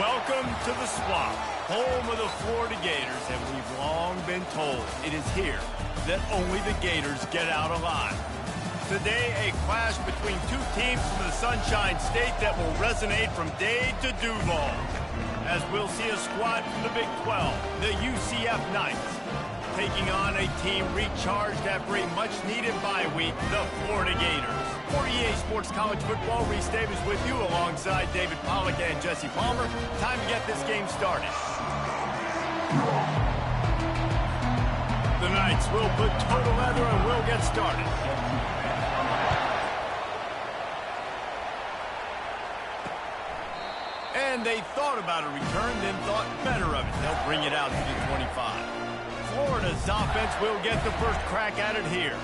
Welcome to the Swamp, home of the Florida Gators, and we've long been told it is here that only the Gators get out alive. Today, a clash between two teams from the Sunshine State that will resonate from Dade to Duval, as we'll see a squad from the Big 12, the UCF Knights, taking on a team recharged after a much-needed bye week, the Florida Gators. For EA Sports College Football, Reese Davis with you alongside David Pollack and Jesse Palmer. Time to get this game started. The Knights will put total leather and we'll get started. And they thought about a return, then thought better of it. They'll bring it out to the 25. Florida's offense will get the first crack at it here.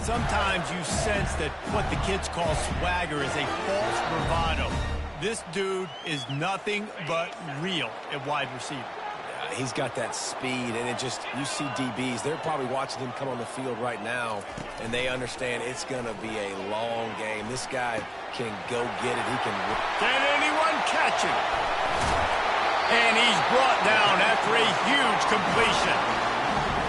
Sometimes you sense that what the kids call swagger is a false bravado. This dude is nothing but real at wide receiver. He's got that speed, and you see DBs, they're probably watching him come on the field right now, and they understand it's going to be a long game. This guy can go get it. He can. Can anyone catch him? And he's brought down after a huge completion.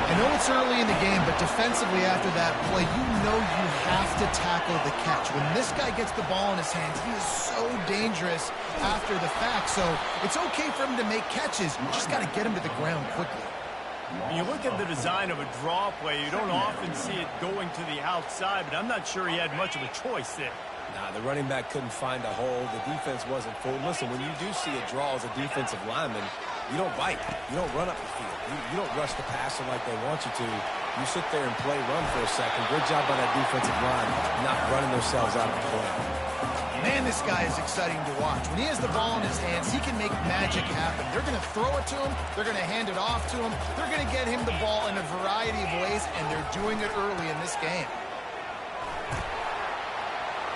I know it's early in the game, but defensively after that play, you know you have to tackle the catch. When this guy gets the ball in his hands, he is so dangerous after the fact. So it's okay for him to make catches. You just got to get him to the ground quickly. When you look at the design of a draw play, you don't often see it going to the outside, but I'm not sure he had much of a choice there. Nah, the running back couldn't find a hole. The defense wasn't full. Listen, when you do see a draw as a defensive lineman, you don't bite. You don't run up the field. You don't rush the passer like they want you to. You sit there and play run for a second. Good job by that defensive line not running themselves out of the play. Man, this guy is exciting to watch. When he has the ball in his hands, he can make magic happen. They're going to throw it to him. They're going to hand it off to him. They're going to get him the ball in a variety of ways, and they're doing it early in this game.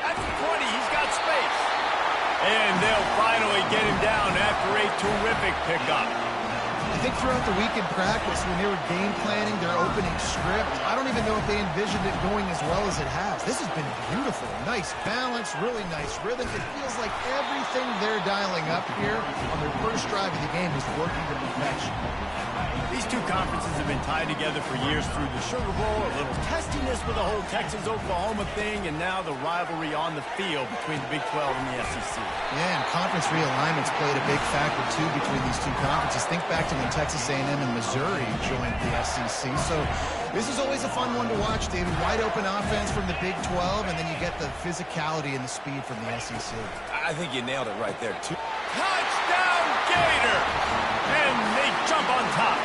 At the 20, he's got space. And they'll finally get him down after a terrific pickup. I think throughout the week in practice, when they were game planning their opening script, I don't even know if they envisioned it going as well as it has. This has been beautiful. Nice balance, really nice rhythm. It feels like everything they're dialing up here on their first drive of the game is working to perfection. These two conferences have been tied together for years through the Sugar Bowl, a little testiness with the whole Texas-Oklahoma thing, and now the rivalry on the field between the Big 12 and the SEC. Yeah, and conference realignments played a big factor, too, between these two conferences. Think back to when Texas A&M and Missouri joined the SEC. So this is always a fun one to watch, David. Wide open offense from the Big 12, and then you get the physicality and the speed from the SEC. I think you nailed it right there, too. Touchdown, Gator! And they jump on top.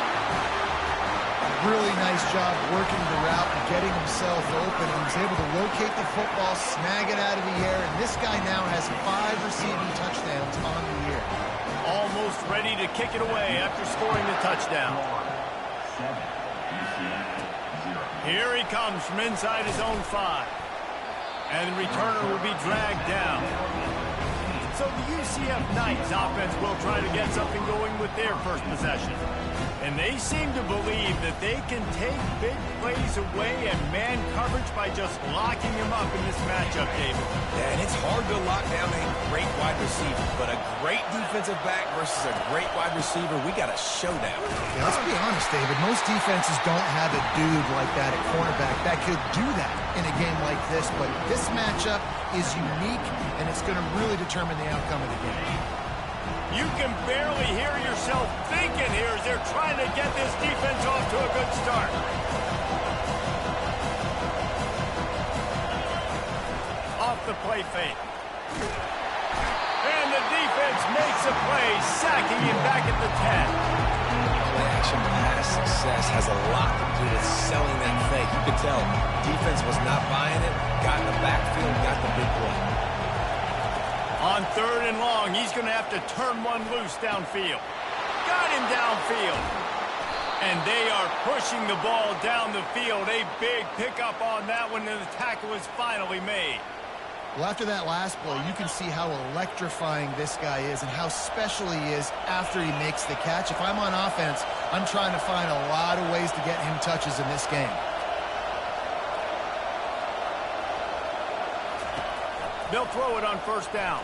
Really nice job working the route and getting himself open. He was able to locate the football, snag it out of the air, and this guy now has 5 receiving touchdowns on the year. Almost ready to kick it away after scoring the touchdown. Here he comes from inside his own 5. And the returner will be dragged down. So the UCF Knights offense will try to get something going with their first possession. And they seem to believe that they can take big plays away and man coverage by just locking him up in this matchup, David. Yeah, and it's hard to lock down a great wide receiver, but a great defensive back versus a great wide receiver, we got a showdown. Yeah, let's be honest, David. Most defenses don't have a dude like that at cornerback that could do that in a game like this, but this matchup is unique, and it's going to really determine the outcome of the game. You can barely hear yourself thinking here as they're trying to get this defense off to a good start. Off the play fake. And the defense makes a play, sacking him back at the 10. Play-action pass success has a lot to do with selling that fake. You could tell defense was not buying it, got in the backfield, got the big play. On 3rd and long, he's going to have to turn one loose downfield. Got him downfield. And they are pushing the ball down the field. A big pickup on that one, and the tackle is finally made. Well, after that last play, you can see how electrifying this guy is and how special he is after he makes the catch. If I'm on offense, I'm trying to find a lot of ways to get him touches in this game. They'll throw it on 1st down.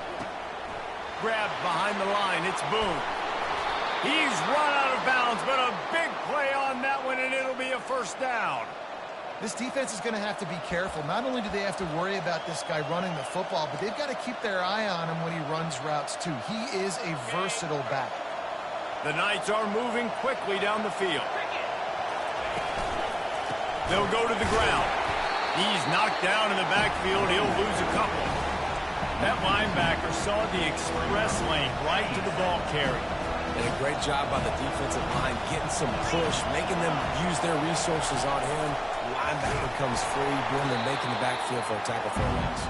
grab behind the line. It's Boone. He's run out of bounds, but a big play on that one, and it'll be a first down. This defense is going to have to be careful. Not only do they have to worry about this guy running the football, but they've got to keep their eye on him when he runs routes too. He is a versatile back. The Knights are moving quickly down the field. They'll go to the ground. He's knocked down in the backfield. He'll lose a couple. That linebacker saw the express lane right to the ball carrier. And a great job by the defensive line, getting some push, making them use their resources on him. Linebacker comes free, boom, and making the backfield for a tackle for a loss.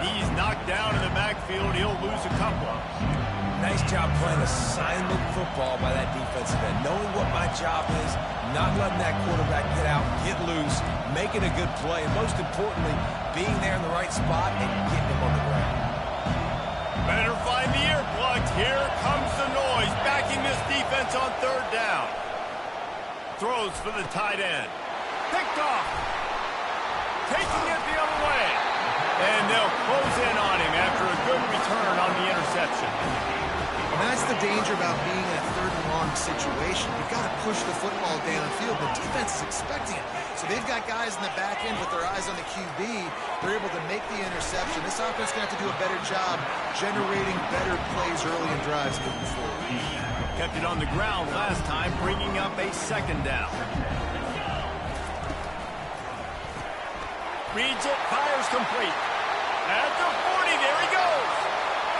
He's knocked down in the backfield. He'll lose a couple. Nice job playing assignment football by that defensive end. Knowing what my job is, not letting that quarterback get out, get loose, making a good play, and most importantly, being there in the right spot and getting him on the ground. Better find the earplugs. Here comes the noise, backing this defense on third down. Throws for the tight end. Picked off. Taking it the other way. And they'll close in on him after a good return on the interception. And that's the danger about being in a third and long situation. You've got to push the football downfield. The defense is expecting it. So they've got guys in the back end with their eyes on the QB. They're able to make the interception. This offense is going to have to do a better job generating better plays early in drives moving forward. Kept it on the ground last time, bringing up a second down. Reads it, fires complete. At the 40, there he goes.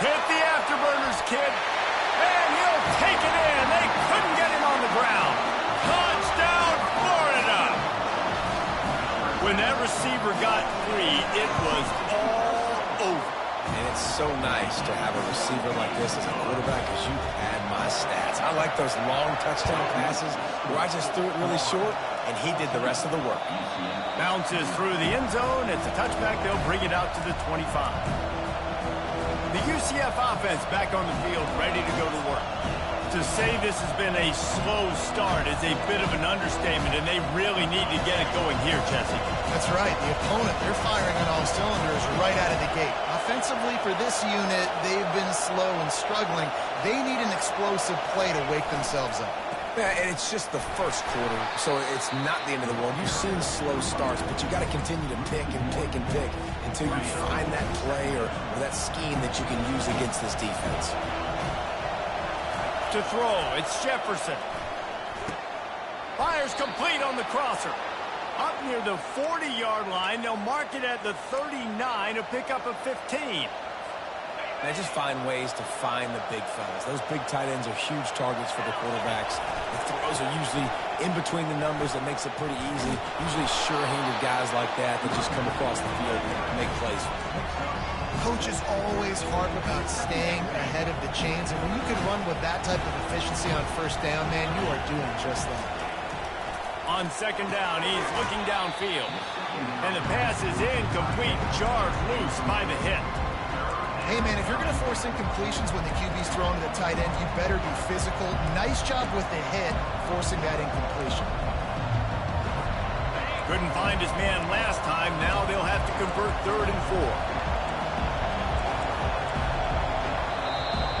Hit the afterburners, kid. And he'll take it in. They couldn't get him on the ground. Touchdown, Florida. When that receiver got free, it was all over. And it's so nice to have a receiver like this as a quarterback because you had my stats. I like those long touchdown passes where I just threw it really short and he did the rest of the work. Bounces through the end zone. It's a touchback. They'll bring it out to the 25. The UCF offense back on the field, ready to go to work. To say this has been a slow start is a bit of an understatement, and they really need to get it going here, Jesse. That's right. The opponent, they're firing on all cylinders right out of the gate. Offensively, for this unit, they've been slow and struggling. They need an explosive play to wake themselves up. Yeah, and it's just the first quarter, so it's not the end of the world. You've seen slow starts, but you got to continue to pick and pick and pick until you find that play or that scheme that you can use against this defense. To throw, it's Jefferson. Fires complete on the crosser. Up near the 40-yard line, they'll mark it at the 39 to pick up a 15. They just find ways to find the big fellas. Those big tight ends are huge targets for the quarterbacks. The throws are usually in between the numbers. That makes it pretty easy. Usually sure-handed guys like that just come across the field and make plays for them. Coaches always harp about staying ahead of the chains, and when you can run with that type of efficiency on first down, man, you are doing just that. On second down, he's looking downfield. And the pass is incomplete, jarred loose by the hit. Hey, man, if you're going to force incompletions when the QB's throwing to the tight end, you better be physical. Nice job with the hit, forcing that incompletion. Couldn't find his man last time. Now they'll have to convert 3rd and 4.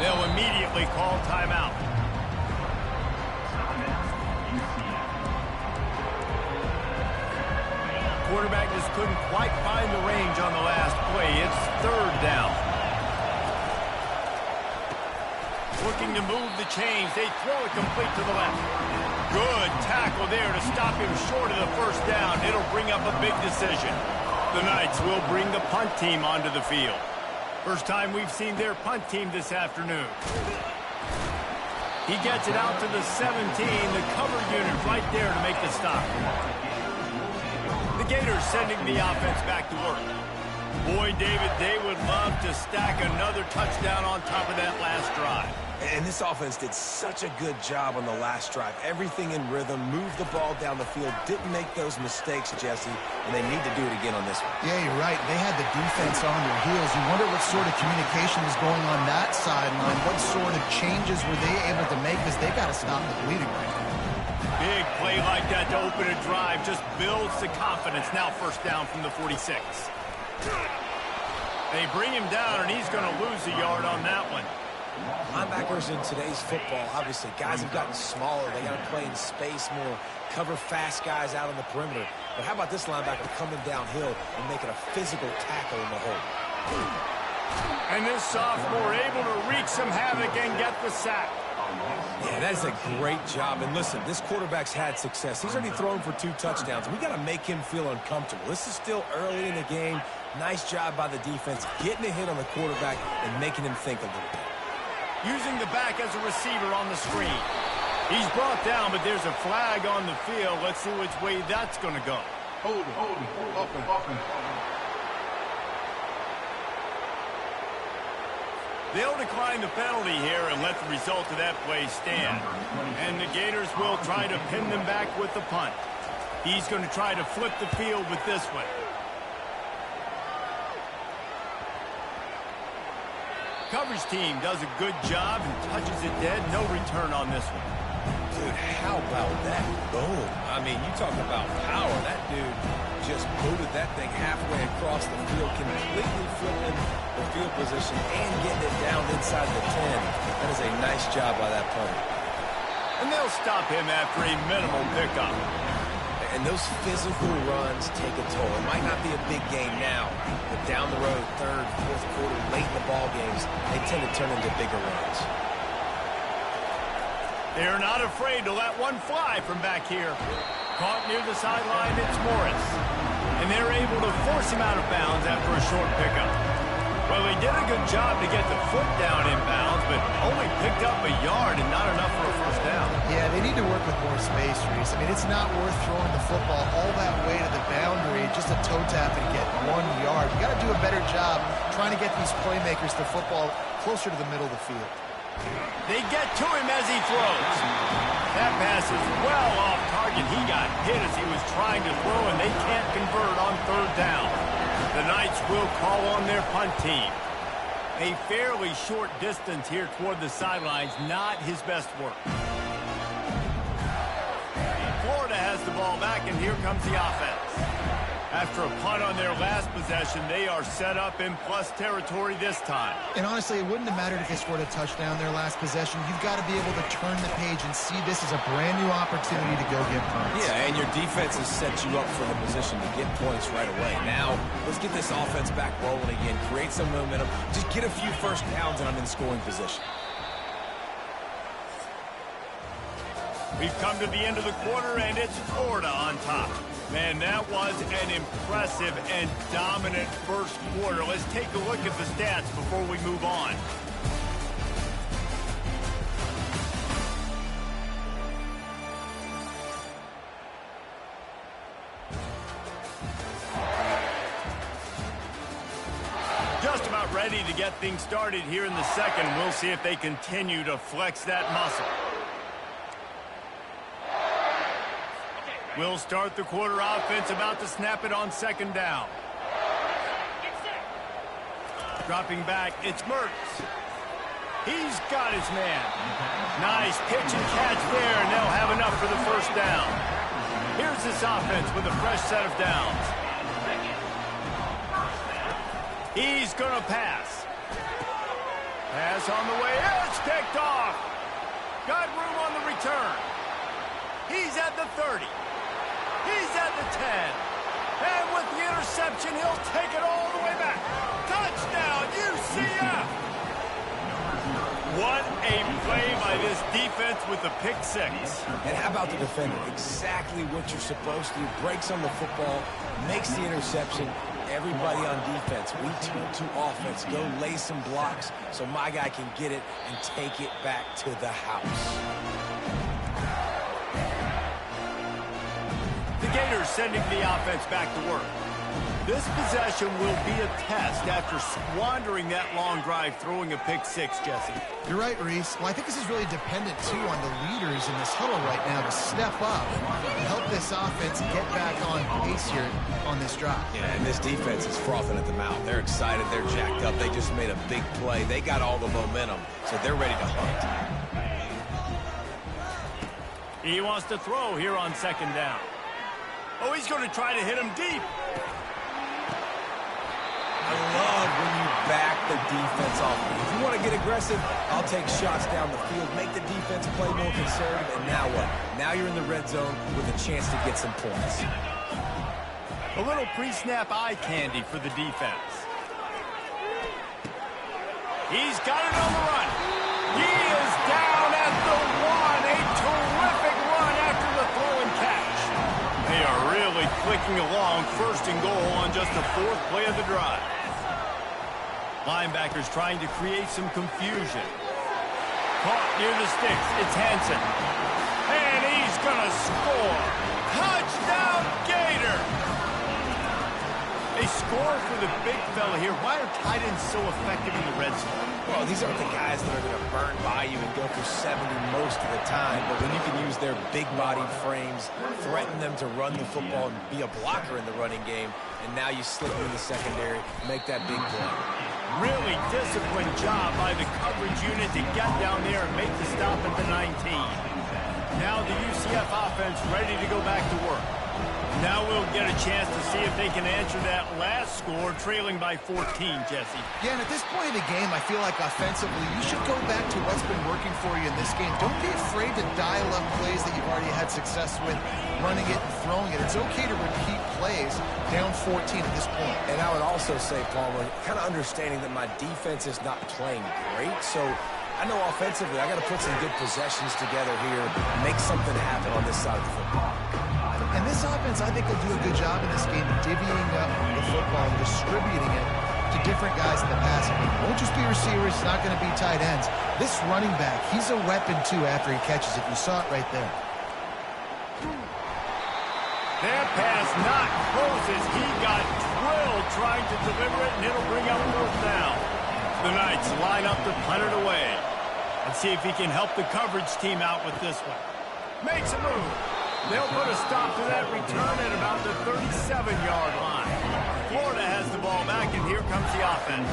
They'll immediately call timeout. Quarterback just couldn't quite find the range on the last play. It's 3rd down. Looking to move the chains. They throw it complete to the left. Good tackle there to stop him short of the first down. It'll bring up a big decision. The Knights will bring the punt team onto the field. First time we've seen their punt team this afternoon. He gets it out to the 17. The cover unit right there to make the stop. The Gators sending the offense back to work. Boy, David, they would love to stack another touchdown on top of that last drive. And this offense did such a good job on the last drive. Everything in rhythm, moved the ball down the field, didn't make those mistakes, Jesse, and they need to do it again on this one. Yeah, you're right. They had the defense on their heels. You wonder what sort of communication was going on that sideline. What sort of changes were they able to make because they got to stop the bleeding right now. Big play like that to open a drive just builds the confidence. Now first down from the 46. They bring him down, and he's going to lose a yard on that one. Linebackers in today's football, obviously, guys have gotten smaller. They got to play in space more, cover fast guys out on the perimeter. But how about this linebacker coming downhill and making a physical tackle in the hole? And this sophomore able to wreak some havoc and get the sack. Yeah, that is a great job. And listen, this quarterback's had success. He's already thrown for 2 touchdowns. We got to make him feel uncomfortable. This is still early in the game. Nice job by the defense, getting a hit on the quarterback and making him think a little bit. Using the back as a receiver on the screen. He's brought down, but there's a flag on the field. Let's see which way that's going to go. Hold it, open. They'll decline the penalty here and let the result of that play stand. And the Gators will try to pin them back with the punt. He's going to try to flip the field with this one. Coverage team does a good job and touches it dead. No return on this one. Dude, how about that? Boom. I mean, you talk about power. That dude just booted that thing halfway across the field, completely flipping the field position and getting it down inside the 10. That is a nice job by that punter. And they'll stop him after a minimal pickup. And those physical runs take a toll. It might not be a big game now, but down the road, 3rd, 4th quarter, late in the ball games, they tend to turn into bigger runs. They're not afraid to let one fly from back here. Caught near the sideline, it's Morris. And they're able to force him out of bounds after a short pickup. Well, he did a good job to get the foot down in bounds, but only picked up a yard and not enough for a first down. Yeah, they need to work with more space, Reese. I mean, it's not worth throwing the football all that way to the boundary, just a toe tap and get 1 yard. You got to do a better job trying to get these playmakers the football closer to the middle of the field. They get to him as he throws. That pass is well off target. He got hit as he was trying to throw, and they can't convert on 3rd down. The Knights will call on their punt team. A fairly short distance here toward the sidelines, not his best work. Florida has the ball back, and here comes the offense. After a punt on their last possession, they are set up in plus territory this time. And honestly, it wouldn't have mattered if they scored a touchdown their last possession. You've got to be able to turn the page and see this as a brand new opportunity to go get punts. Yeah, and your defense has set you up for the position to get points right away. Now, let's get this offense back rolling again, create some momentum, just get a few first downs, and I'm in scoring position. We've come to the end of the quarter, and it's Florida on top. Man, that was an impressive and dominant first quarter. Let's take a look at the stats before we move on. Just about ready to get things started here in the second. We'll see if they continue to flex that muscle. We'll start the quarter offense, about to snap it on 2nd down. Dropping back, it's Mertz. He's got his man. Nice pitch and catch there, and they'll have enough for the first down. Here's this offense with a fresh set of downs. He's going to pass. Pass on the way. It's picked off. Got room on the return. He's at the 30. He's at the 10. And with the interception, he'll take it all the way back. Touchdown, UCF! What a play by this defense with the pick 6. And how about the defender? Exactly what you're supposed to do. Breaks on the football, makes the interception. Everybody on defense, we turn to offense. Go lay some blocks so my guy can get it and take it back to the house. The Gators sending the offense back to work. This possession will be a test after squandering that long drive, throwing a pick 6, Jesse. You're right, Reese. Well, I think this is really dependent, too, on the leaders in this huddle right now to step up and help this offense get back on pace here on this drive. Yeah, and this defense is frothing at the mouth. They're excited. They're jacked up. They just made a big play. They got all the momentum, so they're ready to hunt. He wants to throw here on 2nd down. Oh, he's going to try to hit him deep. I love when you back the defense off me. If you want to get aggressive, I'll take shots down the field, make the defense play more conservative, and now what? Now you're in the red zone with a chance to get some points. A little pre-snap eye candy for the defense. He's got it on the run. He is down at the 1. A terrific run after the throw and catch. They are really clicking along, 1st and goal on just the 4th play of the drive. Linebackers trying to create some confusion. Caught near the sticks. It's Hansen. And he's going to score. Touchdown, Gator! They score for the big fella here. Why are tight ends so effective in the red zone? Well, these aren't the guys that are going to burn by you and go for 70 most of the time, but when you can use their big-bodied frames, threaten them to run the football and be a blocker in the running game, and now you slip in the secondary, make that big play. Really disciplined job by the coverage unit to get down there and make the stop at the 19. Now the UCF offense ready to go back to work. Now we'll get a chance to see if they can answer that last score, trailing by 14, Jesse. Yeah, and at this point in the game, I feel like offensively, you should go back to what's been working for you in this game. Don't be afraid to dial up plays that you've already had success with, running it and throwing it. It's okay to repeat plays down 14 at this point. And I would also say, Palmer, kind of understanding that my defense is not playing great, so I know offensively I got to put some good possessions together here, make something happen on this side of the football. And this offense, I think, will do a good job in this game of divvying up the football and distributing it to different guys in the passing game. It won't just be receivers. It's not going to be tight ends. This running back, he's a weapon, too, after he catches it. You saw it right there. Their pass not closes. He got drilled trying to deliver it, and it'll bring up 4th down. The Knights line up to punt it away. Let's see if he can help the coverage team out with this one. Makes a move. They'll put a stop to that return at about the 37-yard line. Florida has the ball back, and here comes the offense.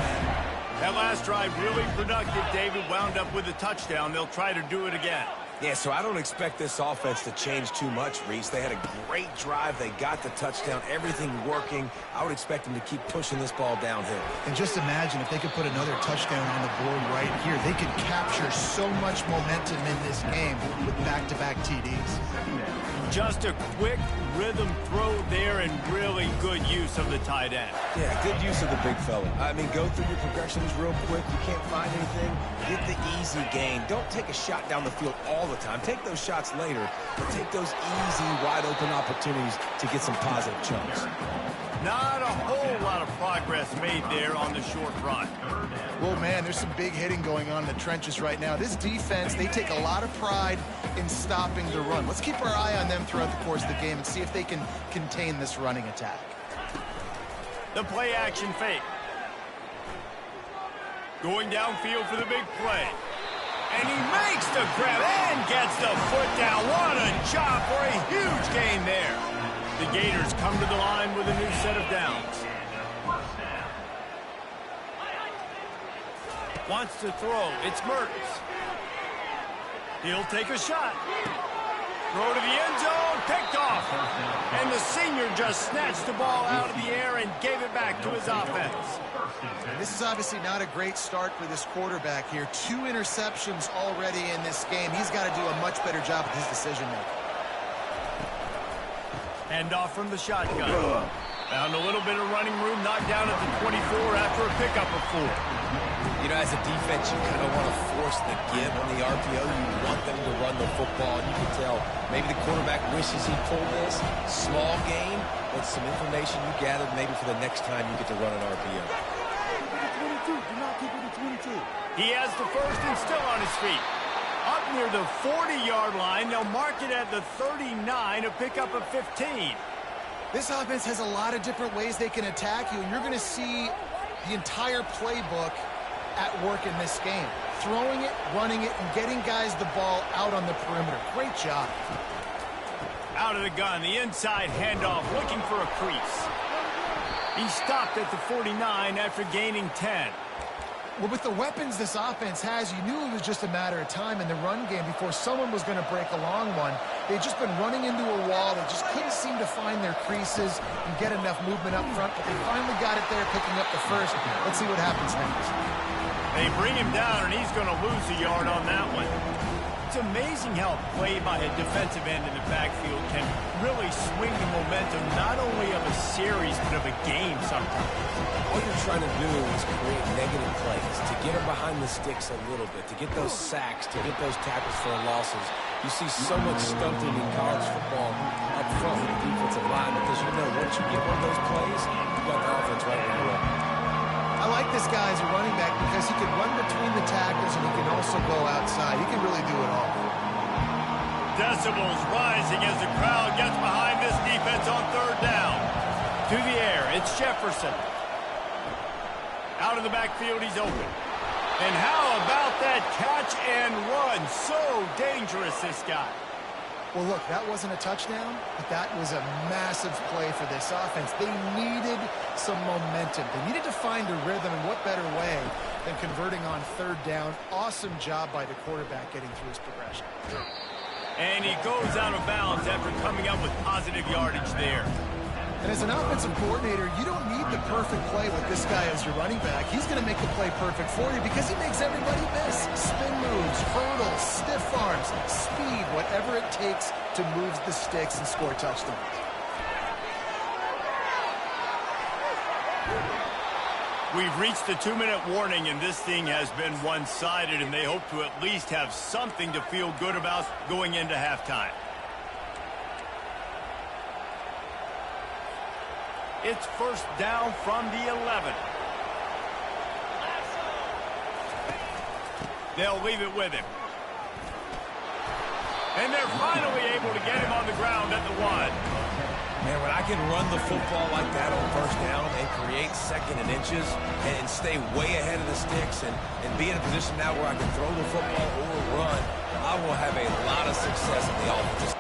That last drive really productive. David wound up with a touchdown. They'll try to do it again. Yeah, so I don't expect this offense to change too much, Reese. They had a great drive. They got the touchdown. Everything working. I would expect them to keep pushing this ball downhill. And just imagine if they could put another touchdown on the board right here. They could capture so much momentum in this game with back-to-back TDs. Just a quick rhythm throw there and really good use of the tight end. Yeah, good use of the big fella. I mean, go through your progressions real quick. You can't find anything. Get the easy gain. Don't take a shot down the field all the time. Take those shots later, but take those easy, wide-open opportunities to get some positive chunks. Not a whole lot of progress made there on the short run. Well, man, there's some big hitting going on in the trenches right now. This defense, they take a lot of pride in stopping the run. Let's keep our eye on them throughout the course of the game and see if they can contain this running attack. The play action fake. Going downfield for the big play. And he makes the grab and gets the foot down. What a job for a huge gain there. The Gators come to the line with a new set of downs. Wants to throw. It's Mertens. He'll take a shot. Throw to the end zone. Picked off. And the senior just snatched the ball out of the air and gave it back to his offense. This is obviously not a great start for this quarterback here. 2 interceptions already in this game. He's got to do a much better job with his decision-making. Hand off from the shotgun. Found a little bit of running room, knocked down at the 24 after a pickup of 4. You know, as a defense, you kind of want to force the give on the RPO. You want them to run the football, and you can tell maybe the quarterback wishes he pulled this. Small gain, but some information you gathered maybe for the next time you get to run an RPO. He has the first and still on his feet. Up near the 40-yard line, they'll mark it at the 39, a pickup of 15. This offense has a lot of different ways they can attack you, and you're going to see the entire playbook at work in this game. Throwing it, running it, and getting guys the ball out on the perimeter. Great job. Out of the gun, the inside handoff, looking for a crease. He stopped at the 49 after gaining 10. Well, with the weapons this offense has, you knew it was just a matter of time in the run game before someone was going to break a long one. They'd just been running into a wall. They just couldn't seem to find their creases and get enough movement up front, but they finally got it there, picking up the first. Let's see what happens next. They bring him down, and he's going to lose a yard on that one. It's amazing how play by a defensive end in the backfield can really swing the momentum not only of a series but of a game sometimes. All you're trying to do is create negative plays, to get them behind the sticks a little bit, to get those sacks, to get those tackles for losses. You see so much stunting in college football up front with the defensive line because you know once you get one of those plays, you got the offense right where you are. I like this guy as a running back because he can run between the tackles and he can also go outside. He can really do it all. Decibels rising as the crowd gets behind this defense on third down. To the air, it's Jefferson. Out of the backfield, he's open. And how about that catch and run? So dangerous, this guy. Well, look, that wasn't a touchdown, but that was a massive play for this offense. They needed some momentum. They needed to find a rhythm, and what better way than converting on third down. Awesome job by the quarterback getting through his progression. And he goes out of bounds after coming up with positive yardage there. And as an offensive coordinator, you don't need the perfect play with this guy as your running back. He's going to make the play perfect for you because he makes everybody miss. Spin moves, hurdles, stiff arms, speed, whatever it takes to move the sticks and score touchdowns. We've reached the 2-minute warning, and this thing has been one-sided, and they hope to at least have something to feel good about going into halftime. It's first down from the 11. They'll leave it with him. And they're finally able to get him on the ground at the 1. Man, when I can run the football like that on first down and create second and inches and stay way ahead of the sticks and be in a position now where I can throw the football or run, I will have a lot of success in the offense.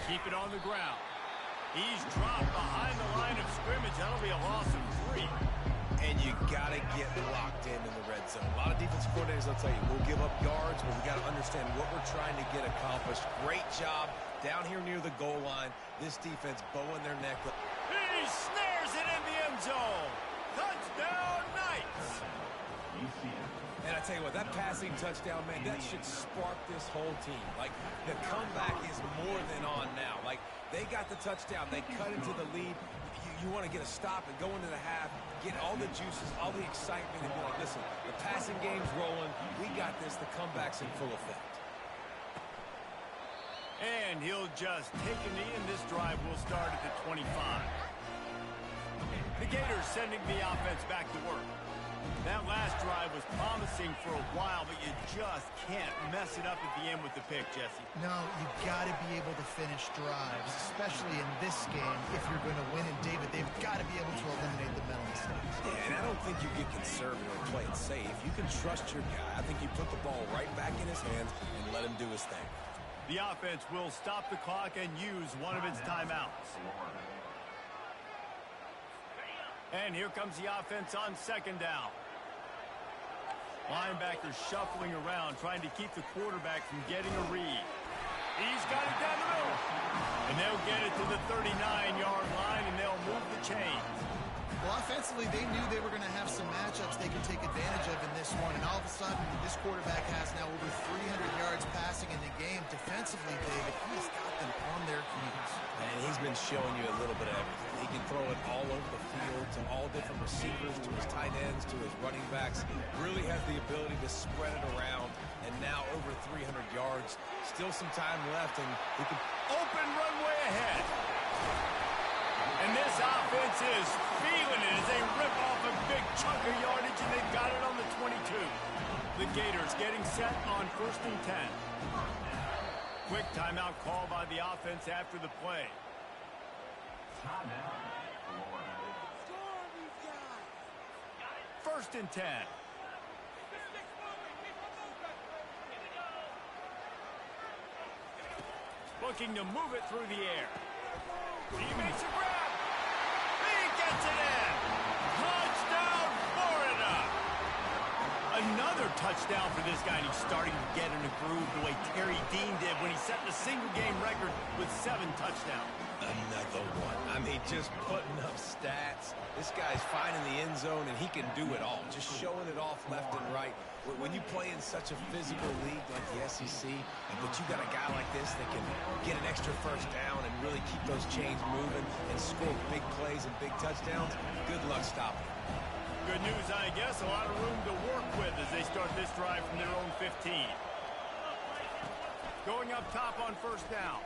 Keep it on the ground. He's dropped behind the line of scrimmage. That'll be a loss of 3. And you got to get locked in the red zone. A lot of defensive coordinators, I'll tell you, we'll give up yards, but we got to understand what we're trying to get accomplished. Great job down here near the goal line. This defense bowing their neck. He snares it in the end zone. Touchdown, Knights. And I tell you what, that passing touchdown, man, that should spark this whole team. Like, the comeback is more than on now. Like, they got the touchdown. They cut into the lead. You want to get a stop and go into the half, get all the juices, all the excitement, and be like, listen, the passing game's rolling. We got this. The comeback's in full effect. And he'll just take a knee, and this drive will start at the 25. The Gators sending the offense back to work. That last drive was promising for a while, but you just can't mess it up at the end with the pick, Jesse. No, you got to be able to finish drives, especially in this game. If you're going to win, and David, they've got to be able to eliminate the mental mistakes. Yeah, and I don't think you get conservative or play it safe. You can trust your guy. I think you put the ball right back in his hands and let him do his thing. The offense will stop the clock and use one of its timeouts. And here comes the offense on second down. Linebackers shuffling around, trying to keep the quarterback from getting a read. He's got it down the middle. And they'll get it to the 39-yard line, and they'll move the chains. Well, offensively, they knew they were going to have some matchups they could take advantage of in this one. And all of a sudden, this quarterback has now over 300 yards passing in the game. Defensively, David, he's got them on their heels. And he's been showing you a little bit of everything. He can throw it all over the field to all different receivers, to his tight ends, to his running backs. Really has the ability to spread it around, and now over 300 yards. Still some time left, and he can... Open runway ahead. And this offense is feeling it as they rip off a big chunk of yardage, and they've got it on the 22. The Gators getting set on 1st and 10. Quick timeout call by the offense after the play. First and 10. Looking to move it through the air. He makes a grab. He gets it in. Touchdown, Florida. Another touchdown for this guy, and he's starting to get in a groove the way Terry Dean did when he set the single-game record with 7 touchdowns. Another one. I mean, just putting up stats. This guy's finding the end zone, and he can do it all. Just showing it off left and right. When you play in such a physical league like the SEC, but you got a guy like this that can get an extra first down and really keep those chains moving and score big plays and big touchdowns, good luck stopping him. Good news, I guess. A lot of room to work with as they start this drive from their own 15. Going up top on 1st down.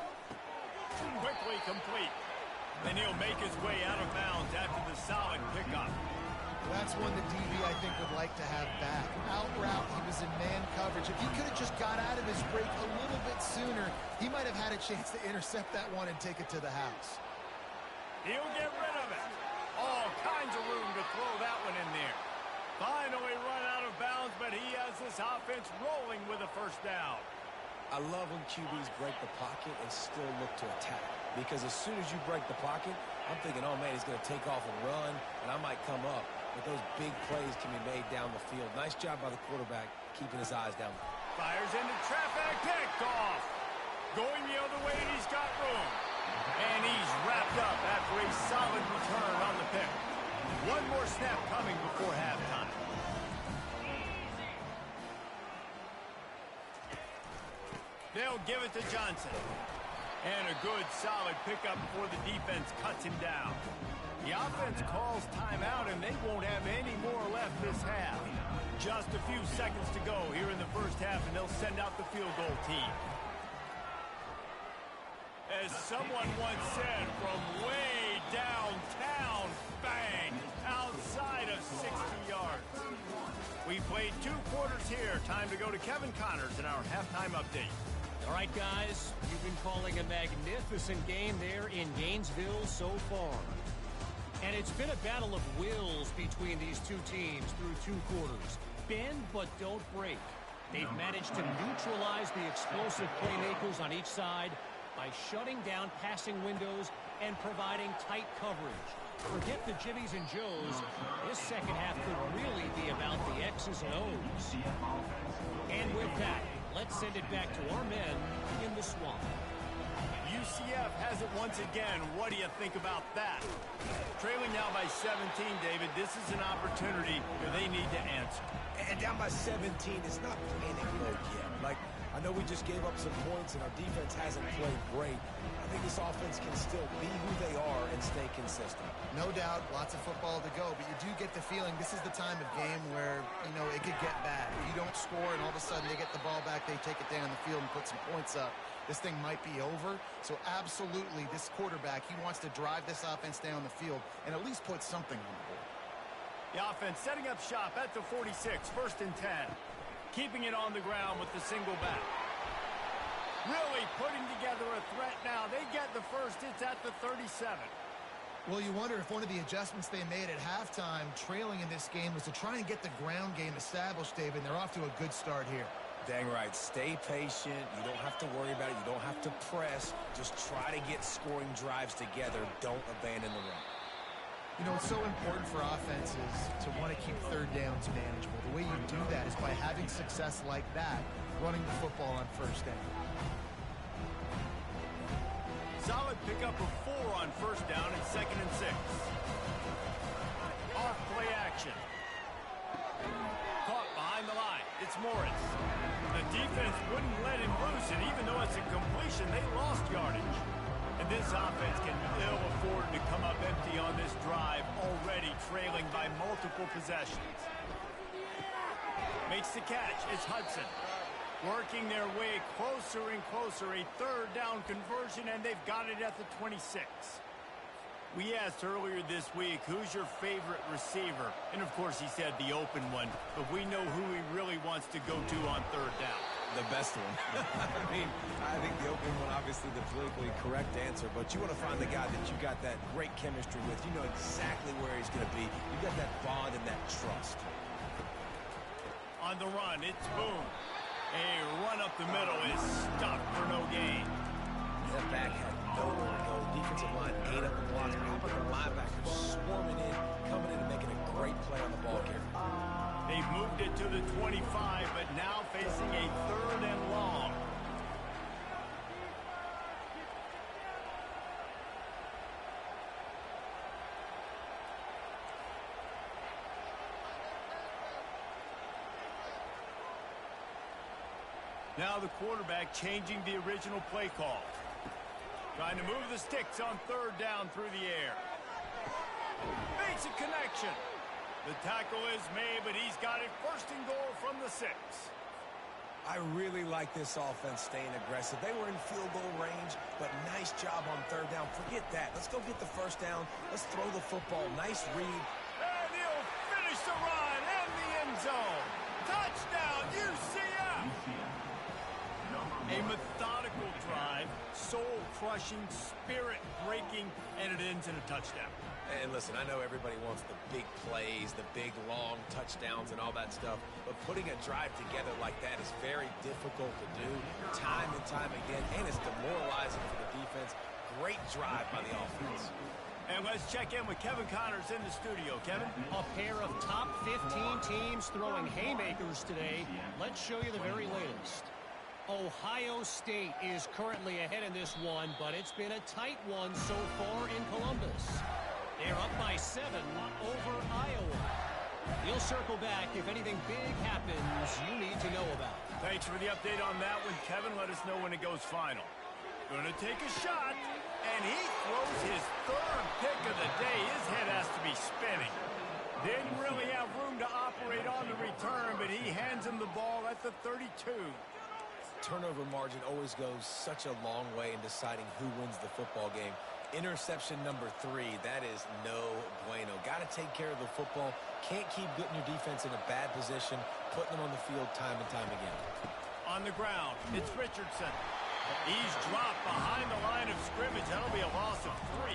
Quickly complete. And he'll make his way out of bounds after the solid pickup. That's one that DB, I think, would like to have back. Out route, he was in man coverage. If he could have just got out of his break a little bit sooner, he might have had a chance to intercept that one and take it to the house. He'll get rid of it. All kinds of room to throw that one in there. Finally run out of bounds, but he has this offense rolling with a 1st down. I love when QBs break the pocket and still look to attack. Because as soon as you break the pocket, I'm thinking, oh, man, he's going to take off and run, and I might come up. But those big plays can be made down the field. Nice job by the quarterback keeping his eyes down. Fires into traffic, picked off. Going the other way, and he's got room. And he's wrapped up after a solid return on the pick. One more snap coming before halftime. They'll give it to Johnson. And a good, solid pickup before the defense cuts him down. The offense calls timeout, and they won't have any more left this half. Just a few seconds to go here in the 1st half, and they'll send out the field goal team. As someone once said, from way downtown, bang, outside of 60 yards. We played 2 quarters here. Time to go to Kevin Connors in our halftime update. All right, guys, you've been calling a magnificent game there in Gainesville so far. And it's been a battle of wills between these two teams through 2 quarters. Bend but don't break. They've managed to neutralize the explosive playmakers on each side by shutting down passing windows and providing tight coverage. Forget the Jimmies and Joes. This second half could really be about the X's and O's. And with that, let's send it back to our men in the swamp. UCF has it once again. What do you think about that? Trailing now by 17, David. This is an opportunity where they need to answer. And down by 17, it's not panic mode yet. Like, I know we just gave up some points and our defense hasn't played great. I think this offense can still be who they are and stay consistent. No doubt, lots of football to go, but you do get the feeling this is the time of game where, you know, it could get bad. If you don't score and all of a sudden they get the ball back, they take it down the field and put some points up, this thing might be over. So absolutely, this quarterback, he wants to drive this offense down the field and at least put something on the board. The offense setting up shop at the 46, 1st and 10. Keeping it on the ground with the single back. Really putting together a threat now. They get the first. It's at the 37. Well, you wonder if one of the adjustments they made at halftime, trailing in this game, was to try and get the ground game established, David. They're off to a good start here. Dang right. Stay patient. You don't have to worry about it. You don't have to press. Just try to get scoring drives together. Don't abandon the run. You know, it's so important for offenses to want to keep 3rd downs manageable. The way you do that is by having success like that, running the football on 1st down. Solid pickup of 4 on 1st down and 2nd and 6. Off play action. Caught behind the line. It's Morris. The defense wouldn't let him loose, and even though it's a completion, they lost yardage. And this offense can ill afford to come up empty on this drive, already trailing by multiple possessions. Makes the catch. It's Hudson. Working their way closer and closer. A third down conversion, and they've got it at the 26. We asked earlier this week, who's your favorite receiver? And, of course, he said the open one. But we know who he really wants to go to on third down. The best one. I think the open one, obviously the politically correct answer, but you want to find the guy that you got that great chemistry with. You know exactly where he's going to be. You got that bond and that trust. On the run, it's Boone. A run up the middle is stopped for no gain. That back had nowhere to go. Defensive line ate up the blocks. How about the linebackers swarming in, coming in and making a great play on the ball carrier? They've moved it to the 25, but now facing a third and long. Now the quarterback changing the original play call. Trying to move the sticks on third down through the air. Makes a connection. The tackle is made, but he's got it first and goal from the 6. I really like this offense staying aggressive. They were in field goal range, but nice job on third down. Forget that. Let's go get the first down. Let's throw the football. Nice read. And he'll finish the run in the end zone. Touchdown, UCF! A methodical drive, soul-crushing, spirit-breaking, and it ends in a touchdown. And listen, I know everybody wants the big plays, the big, long touchdowns and all that stuff, but putting a drive together like that is very difficult to do time and time again, and it's demoralizing for the defense. Great drive by the offense. And let's check in with Kevin Connors in the studio. Kevin? A pair of top 15 teams throwing haymakers today. Let's show you the very latest. Ohio State is currently ahead in this one, but it's been a tight one so far in Columbus. They're up by 7 over Iowa. We'll circle back if anything big happens you need to know about. Thanks for the update on that one, Kevin. Let us know when it goes final. Gonna take a shot, and he throws his third pick of the day. His head has to be spinning. Didn't really have room to operate on the return, but he hands him the ball at the 32. Turnover margin always goes such a long way in deciding who wins the football game. Interception number 3, that is no bueno. Got to take care of the football. Can't keep putting your defense in a bad position, putting them on the field time and time again. On the ground, it's Richardson. He's dropped behind the line of scrimmage. That'll be a loss of 3.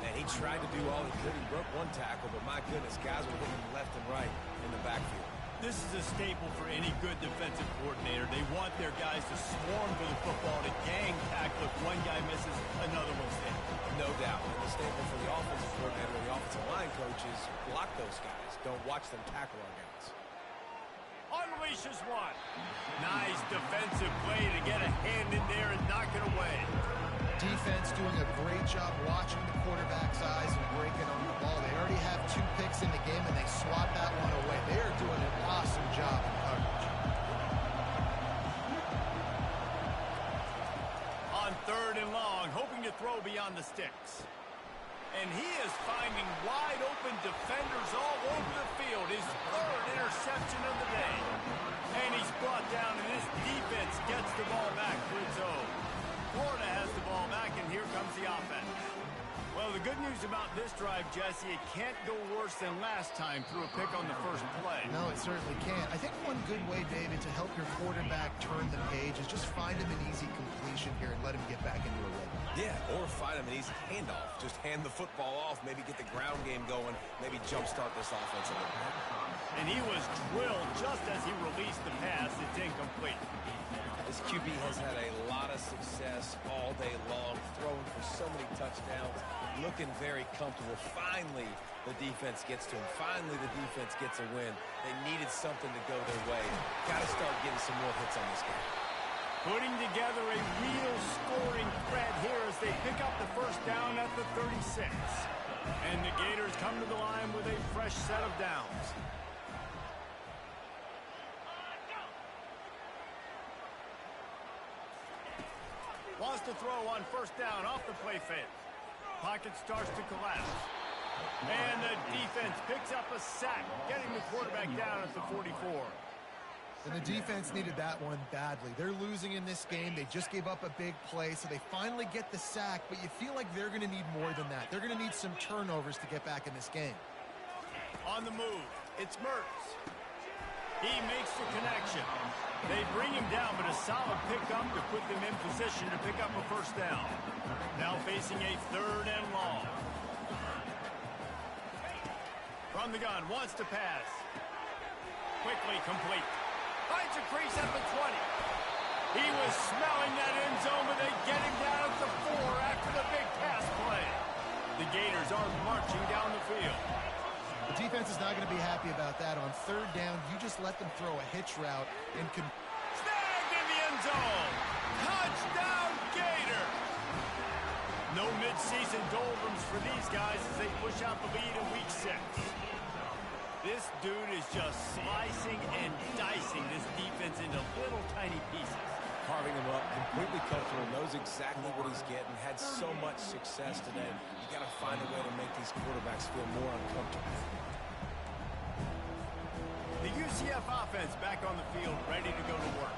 And he tried to do all he could. He broke one tackle, but my goodness, guys were hitting him left and right in the backfield. This is a staple for any good defensive coordinator. They want their guys to swarm for the football, to gang tackle. If one guy misses, another one's in. No doubt. And the staple for the offensive coordinator or the offensive line coach is block those guys. Don't watch them tackle our guys. Unleashes one. Nice defensive play to get a hand in there and knock it away. Defense doing a great job watching the quarterback's eyes and breaking on the ball. They already have 2 picks in the game, and they swat that one away. They are doing an awesome job in coverage. On third and long, hoping to throw beyond the sticks. And he is finding wide open defenders all over the field. His third interception of the day. And he's brought down, and this defense gets the ball back for its own. Florida has the ball back, and here comes the offense. Well, the good news about this drive, Jesse, it can't go worse than last time through a pick on the first play. No, it certainly can't. I think one good way, David, to help your quarterback turn the page is just find him an easy completion here and let him get back into a rhythm. Yeah, or find him an easy handoff. Just hand the football off, maybe get the ground game going, maybe jumpstart this offense a little bit. And he was drilled just as he released the pass. It's incomplete. This QB has had a lot of success all day long, throwing for so many touchdowns, looking very comfortable. Finally, the defense gets to him. Finally, the defense gets a win. They needed something to go their way. Got to start getting some more hits on this guy. Putting together a real scoring threat here as they pick up the first down at the 36. And the Gators come to the line with a fresh set of downs. Wants to throw on first down off the play fake. Pocket starts to collapse. And the defense picks up a sack, getting the quarterback down at the 44. And the defense needed that one badly. They're losing in this game. They just gave up a big play, so they finally get the sack, but you feel like they're going to need more than that. They're going to need some turnovers to get back in this game. On the move, it's Mertz. He makes the connection. They bring him down, but a solid pickup to put them in position to pick up a first down. Now facing a 3rd and long. From the gun, wants to pass. Quickly complete. Finds a crease at the 20. He was smelling that end zone, but they get him down at the 4 after the big pass play. The Gators are marching down the field. The defense is not going to be happy about that. On 3rd down, you just let them throw a hitch route and can... Snagged in the end zone. Touchdown, Gator. No midseason doldrums for these guys as they push out the lead in week 6. This dude is just slicing and dicing this defense into little tiny pieces. Carving him up, completely comfortable, knows exactly what he's getting, had so much success today. You got to find a way to make these quarterbacks feel more uncomfortable. The UCF offense back on the field, ready to go to work.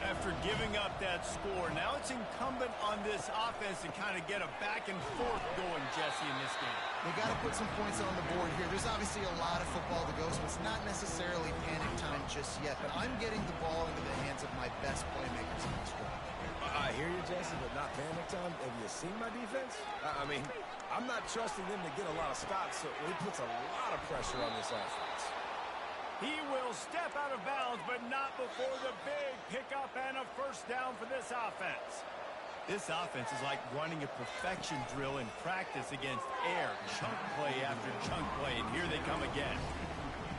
After giving up that score, now it's incumbent on this offense to kind of get a back and forth going, Jesse, in this game. They got to put some points on the board here. There's obviously a lot of football to go, so it's not necessarily panic time just yet, but I'm getting the ball into the hands of my best playmakers in this drive. I hear you, Jesse, but not panic time. Have you seen my defense? I mean, I'm not trusting them to get a lot of stops, so it puts a lot of pressure on this offense. He will step out of bounds, but not before the big pickup and a first down for this offense. This offense is like running a perfection drill in practice against air, chunk play after chunk play, and here they come again.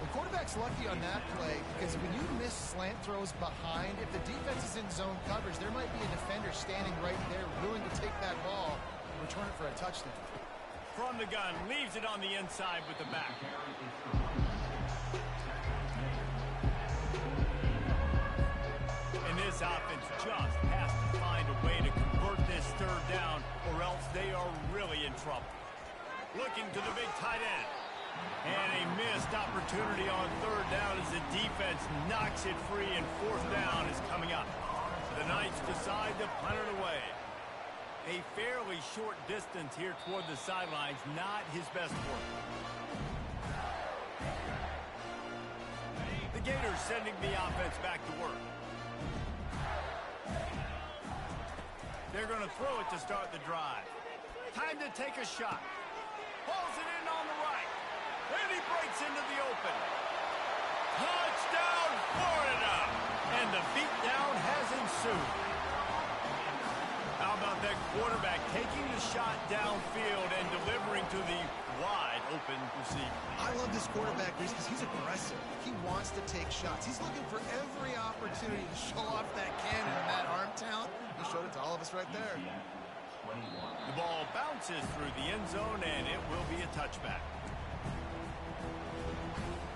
The quarterback's lucky on that play because when you miss slant throws behind, if the defense is in zone coverage, there might be a defender standing right there willing to take that ball and return it for a touchdown. From the gun, leaves it on the inside with the back. And this offense just has to find a way to convert this 3rd down or else they are really in trouble. Looking to the big tight end. And a missed opportunity on 3rd down as the defense knocks it free and 4th down is coming up. The Knights decide to punt it away. A fairly short distance here toward the sidelines, not his best work. The Gators sending the offense back to work. They're going to throw it to start the drive. Time to take a shot. Pulls it in on the right. And he breaks into the open. Touchdown, Florida! And the beatdown has ensued. How about that quarterback taking the shot downfield and delivering to the wide open receiver? I love this quarterback because he's aggressive. He wants to take shots. He's looking for every opportunity to show off that cannon and that arm talent. He showed it to all of us right there. The ball bounces through the end zone, and it will be a touchback.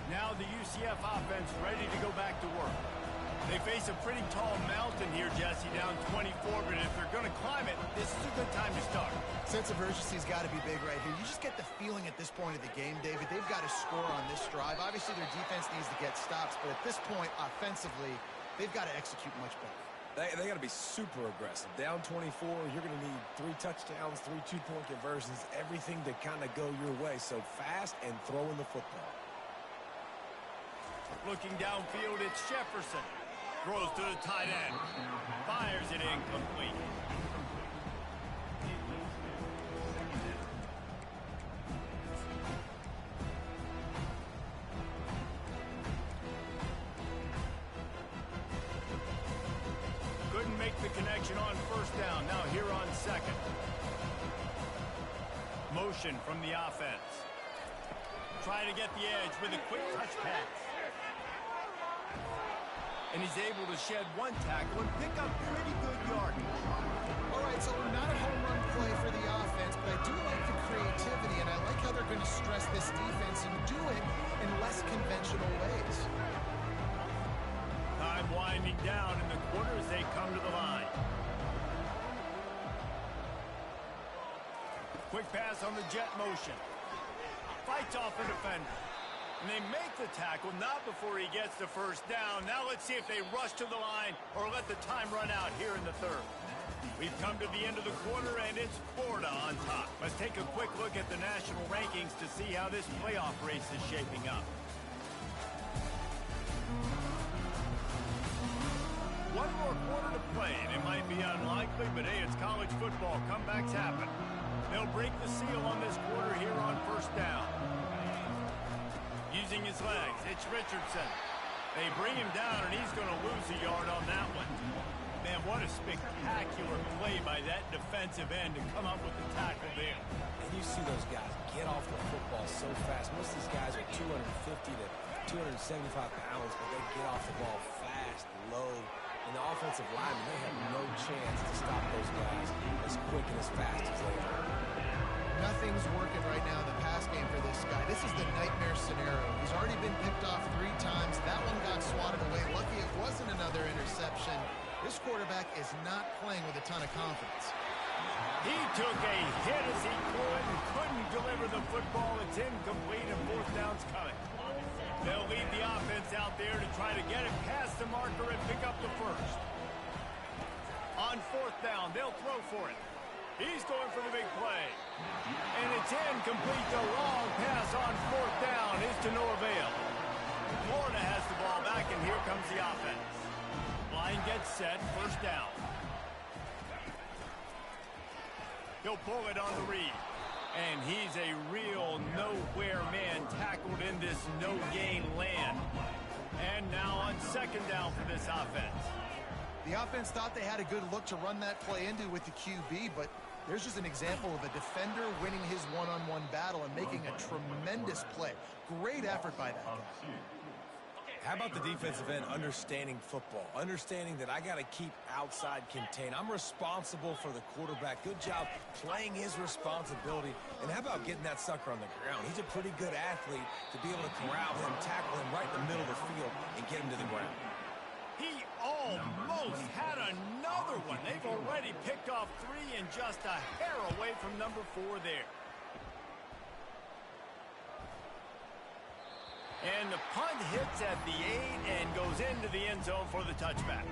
Now the UCF offense ready to go back to work. They face a pretty tall mountain here, Jesse, down 24, but if they're going to climb it, this is a good time to start. Sense of urgency's got to be big right here. You just get the feeling at this point of the game, David, they've got to score on this drive. Obviously, their defense needs to get stops, but at this point, offensively, they've got to execute much better. They got to be super aggressive. Down 24, you're going to need 3 touchdowns, 3 two-point conversions, everything to kind of go your way. So fast and throwing the football. Looking downfield, it's Jefferson. Throws to the tight end. Fires it incomplete. Couldn't make the connection on first down. Now here on 2nd. Motion from the offense. Trying to get the edge with a quick touch pass. And he's able to shed 1 tackle and pick up pretty good yardage. All right, so we're not a home run play for the offense, but I do like the creativity, and I like how they're going to stress this defense and do it in less conventional ways. Time winding down in the quarter as they come to the line. Quick pass on the jet motion. Fights off a defender. And they make the tackle, not before he gets the first down. Now let's see if they rush to the line or let the time run out here in the third. We've come to the end of the quarter, and it's Florida on top. Let's take a quick look at the national rankings to see how this playoff race is shaping up. One more quarter to play, and it might be unlikely, but hey, it's college football. Comebacks happen. They'll break the seal on this quarter here on first down. Using his legs, it's Richardson. They bring him down, and he's going to lose a yard on that one. Man, what a spectacular play by that defensive end to come up with the tackle there. And you see those guys get off the football so fast. Most of these guys are 250 to 275 pounds, but they get off the ball fast, low. And the offensive linemen, they have no chance to stop those guys as quick and as fast as they are. Nothing's working right now in the pass game for this guy. This is the nightmare scenario. He's already been picked off 3 times. That one got swatted away. Lucky it wasn't another interception. This quarterback is not playing with a ton of confidence. He took a hit as he could and couldn't deliver the football. It's incomplete and fourth down's coming. They'll lead the offense out there to try to get it past the marker and pick up the first. On fourth down, they'll throw for it. He's going for the big play. And it's incomplete. The long pass on fourth down is to no avail. Florida has the ball back, and here comes the offense. Line gets set, first down. He'll pull it on the read. And he's a real nowhere man tackled in this no-gain land. And now on second down for this offense. The offense thought they had a good look to run that play into with the QB, but there's just an example of a defender winning his one-on-one battle and making a tremendous play. Great effort by that guy. How about the defensive end understanding football, understanding that I got to keep outside contained. I'm responsible for the quarterback. Good job playing his responsibility. And how about getting that sucker on the ground? He's a pretty good athlete to be able to corral him, tackle him right in the middle of the field, and get him to the ground. He almost had another one. They've already picked off 3 and just a hair away from number 4 there. And the punt hits at the 8 and goes into the end zone for the touchback.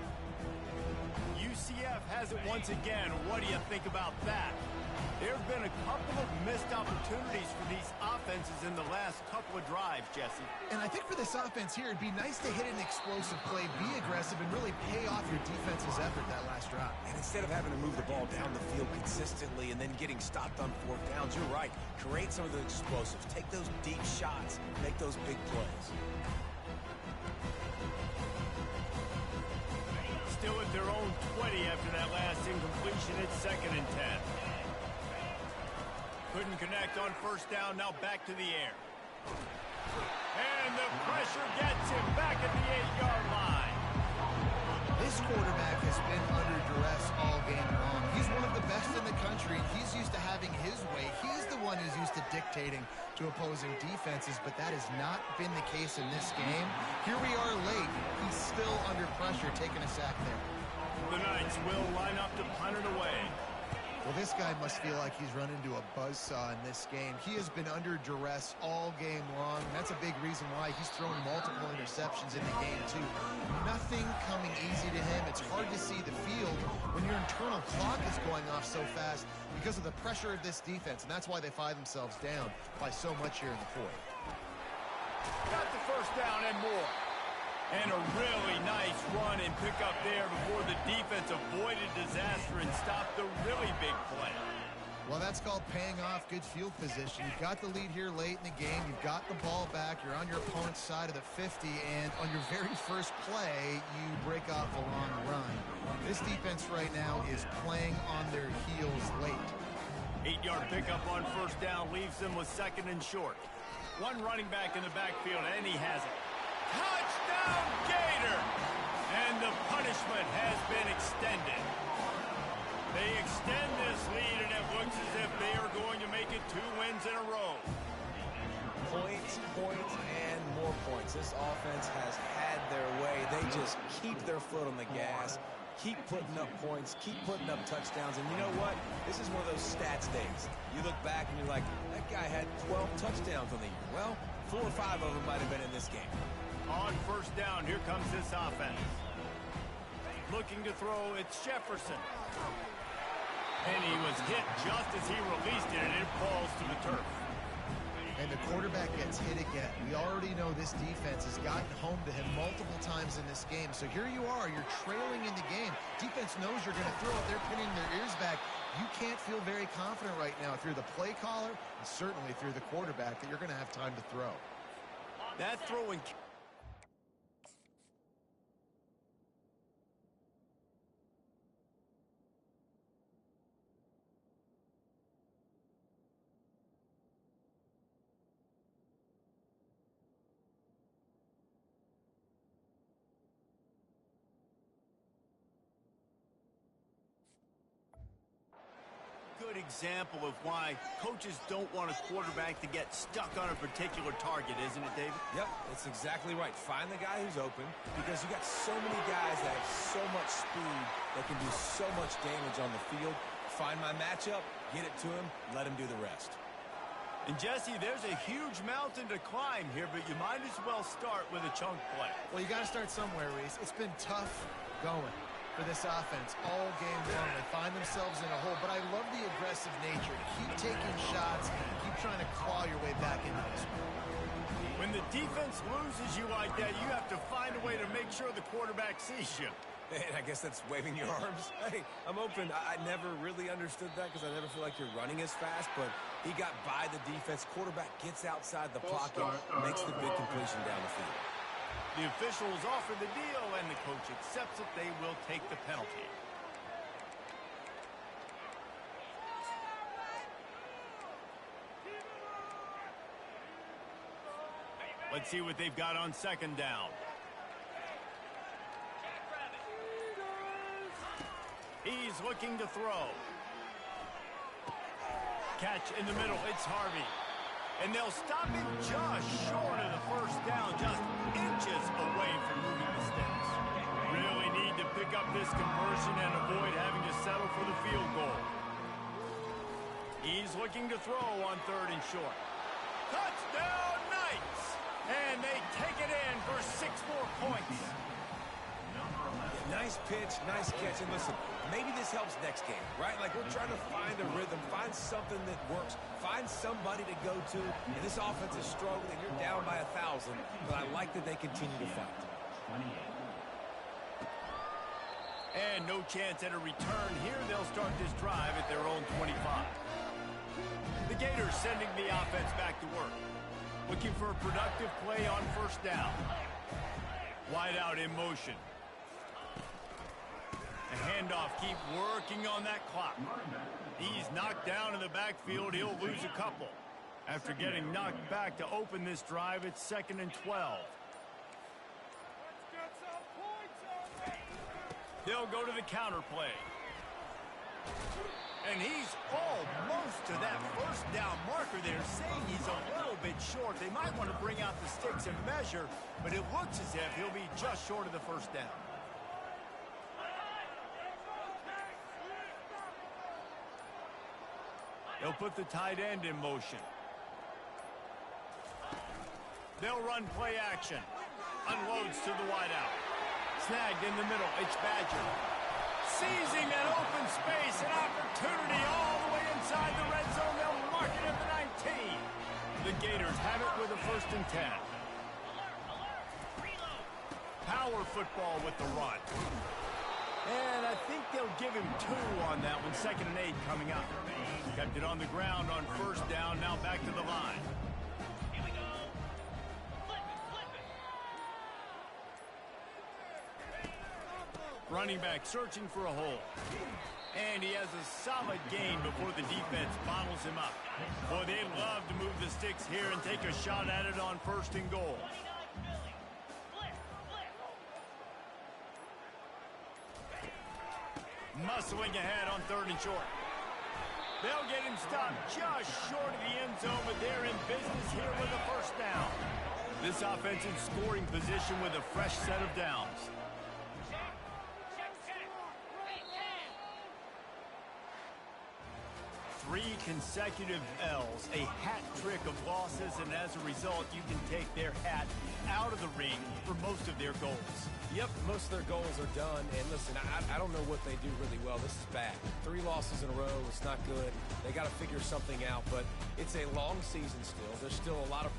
UCF has it once again. What do you think about that? There have been a couple of missed opportunities for these offenses in the last couple of drives, Jesse. And I think for this offense here, it'd be nice to hit an explosive play, be aggressive, and really pay off your defense's effort that last drive. And instead of having to move the ball down the field consistently and then getting stopped on fourth downs, you're right. Create some of the explosives. Take those deep shots. Make those big plays. Still at their own 20 after that last incompletion. It's 2nd and 10. Couldn't connect on first down. Now back to the air. And the pressure gets him back at the 8-yard line. This quarterback has been under duress all game long. He's one of the best in the country. He's used to having his way. He's the one who's used to dictating to opposing defenses, but that has not been the case in this game. Here we are late. He's still under pressure, taking a sack there. The Knights will line up to punt it away. Well, this guy must feel like he's run into a buzzsaw in this game. He has been under duress all game long. That's a big reason why he's thrown multiple interceptions in the game, too. Nothing coming easy to him. It's hard to see the field when your internal clock is going off so fast because of the pressure of this defense, and that's why they find themselves down by so much here in the fourth. Got the first down and more. And a really nice run and pick up there before the defense avoided disaster and stopped the really big play. Well, that's called paying off good field position. You've got the lead here late in the game. You've got the ball back. You're on your opponent's side of the 50, and on your very first play, you break off a long run. This defense right now is playing on their heels late. 8-yard pickup on first down leaves them with 2nd and short. One running back in the backfield, and he has it. Touchdown, Gator! And the punishment has been extended. They extend this lead, and it looks as if they are going to make it 2 wins in a row. Points, and more points. This offense has had their way. They just keep their foot on the gas, keep putting up points, keep putting up touchdowns. And you know what? This is one of those stats days. You look back and you're like, that guy had 12 touchdowns on the year. Well, 4 or 5 of them might have been in this game. On first down, here comes this offense. Looking to throw, it's Jefferson. And he was hit just as he released it, and it falls to the turf. And the quarterback gets hit again. We already know this defense has gotten home to him multiple times in this game. So here you are, you're trailing in the game. Defense knows you're going to throw it. They're pinning their ears back. You can't feel very confident right now through the play caller and certainly through the quarterback that you're going to have time to throw. That throwing... Good example of why coaches don't want a quarterback to get stuck on a particular target, isn't it, David? Yep, that's exactly right. Find the guy who's open because you got so many guys that have so much speed that can do so much damage on the field. Find my matchup, get it to him, let him do the rest. And Jesse, there's a huge mountain to climb here, but you might as well start with a chunk play. Well, you got to start somewhere, Reese. It's been tough going for this offense all game long. They find themselves in a hole, but I love the aggressive nature. Keep taking shots, keep trying to claw your way back into this one. When the defense loses you like that, you have to find a way to make sure the quarterback sees you. And I guess that's waving your arms. Hey, I'm open. I never really understood that because I never feel like you're running as fast, but he got by the defense. Quarterback gets outside the pocket, makes the big completion down the field. The officials offer the deal, and the coach accepts it. They will take the penalty. Let's see what they've got on second down. He's looking to throw. Catch in the middle. It's Harvey. And they'll stop him just short of the first down, just inches away from moving the sticks. Really need to pick up this conversion and avoid having to settle for the field goal. He's looking to throw on third and short. Touchdown, Knights! And they take it in for 6 more points. Nice pitch, nice catch. And listen, maybe this helps next game, right? Like we're trying to find a rhythm, find something that works, find somebody to go to. And this offense is struggling, and you're down by 1,000, but I like that they continue to fight. And no chance at a return here. They'll start this drive at their own 25. The Gators sending the offense back to work. Looking for a productive play on first down. Wide out in motion. A handoff, keep working on that clock. He's knocked down in the backfield. He'll lose a couple. After getting knocked back to open this drive, it's 2nd and 12. They'll go to the counter play. And he's almost to that first down marker there, saying he's a little bit short. They might want to bring out the sticks and measure, but it looks as if he'll be just short of the first down. They'll put the tight end in motion. They'll run play action. Unloads to the wideout. Snagged in the middle. It's Badger. Seizing that open space. An opportunity all the way inside the red zone. They'll mark it at the 19. The Gators have it with a 1st and 10. Power football with the run. And I think they'll give him 2 on that one. 2nd and 8 coming up. Kept it on the ground on first down. Now back to the line. Here we go. Flip it. Running back searching for a hole. And he has a solid gain before the defense bottles him up. Boy, they love to move the sticks here and take a shot at it on 1st and goal. Muscling ahead on 3rd and short. They'll get him stopped just short of the end zone, but they're in business here with a 1st down. This offense in scoring position with a fresh set of downs. 3 consecutive L's, a hat trick of losses, and as a result, you can take their hat out of the ring for most of their goals. Yep, most of their goals are done. And listen, I don't know what they do really well. This is bad. 3 losses in a row. It's not good. They got to figure something out. But it's a long season still. There's still a lot of